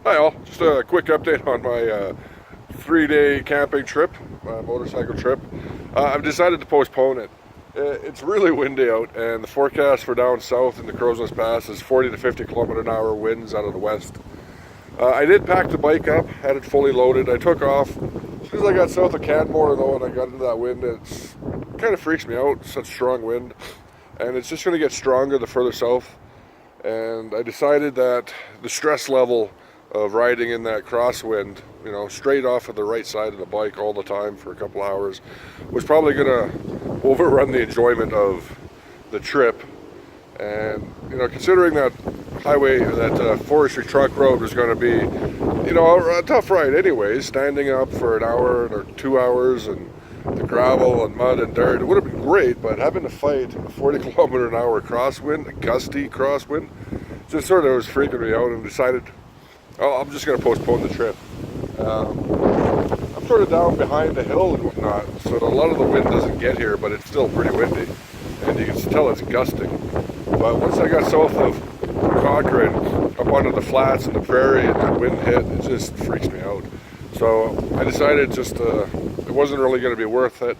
Hi all, just a quick update on my 3-day camping trip, motorcycle trip. I've decided to postpone it. It's really windy out, and the forecast for down south in the Crow's Pass is 40 to 50 kilometer an hour winds out of the west. I did pack the bike up, had it fully loaded. I took off. As soon as I got south of Canmore though and I got into that wind, it kind of freaks me out, such strong wind. And it's just going to get stronger the further south. And I decided that the stress level of riding in that crosswind, you know, straight off of the right side of the bike all the time for a couple hours, was probably going to overrun the enjoyment of the trip. And, you know, considering that highway, that forestry trunk road was going to be, you know, a tough ride anyways, standing up for an hour or 2 hours and the gravel and mud and dirt, it would have been great, but having to fight a 40 kilometer an hour crosswind, a gusty crosswind, just sort of was freaking me out, and decided, oh, I'm just going to postpone the trip. I'm sort of down behind the hill and whatnot, so a lot of the wind doesn't get here, but it's still pretty windy, and you can tell it's gusting. But once I got south of Cochrane, up onto the flats and the prairie, and the wind hit, it just freaks me out. So I decided just it wasn't really going to be worth it,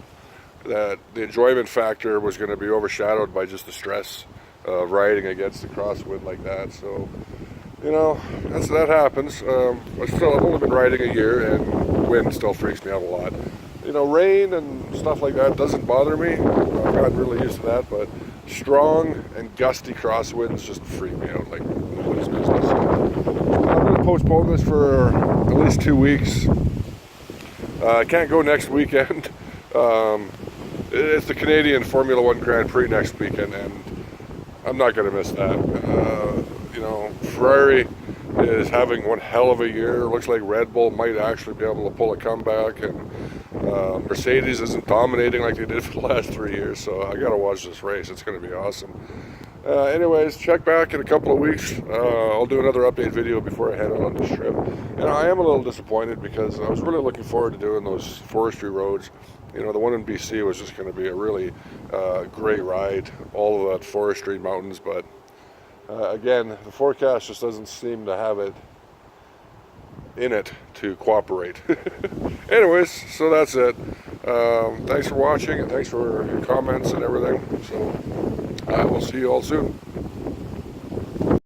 that the enjoyment factor was going to be overshadowed by just the stress of riding against the crosswind like that. So, you know, that happens. I've only been riding a year, and wind still freaks me out a lot. You know, rain and stuff like that doesn't bother me. I've gotten really used to that, but strong and gusty crosswinds just freak me out like nobody's business. I'm going to postpone this for at least 2 weeks. I can't go next weekend. It's the Canadian Formula One Grand Prix next weekend, and I'm not going to miss that. You know, Ferrari is having one hell of a year. It looks like Red Bull might actually be able to pull a comeback, and Mercedes isn't dominating like they did for the last 3 years, so I got to watch this race. It's going to be awesome. Anyways, check back in a couple of weeks. I'll do another update video before I head out on this trip. And I am a little disappointed because I was really looking forward to doing those forestry roads. You know, the one in BC was just going to be a really great ride, all of that forestry mountains, but again, the forecast just doesn't seem to have it in it to cooperate. Anyways, so that's it. Thanks for watching, and thanks for your comments and everything. So I will see you all soon.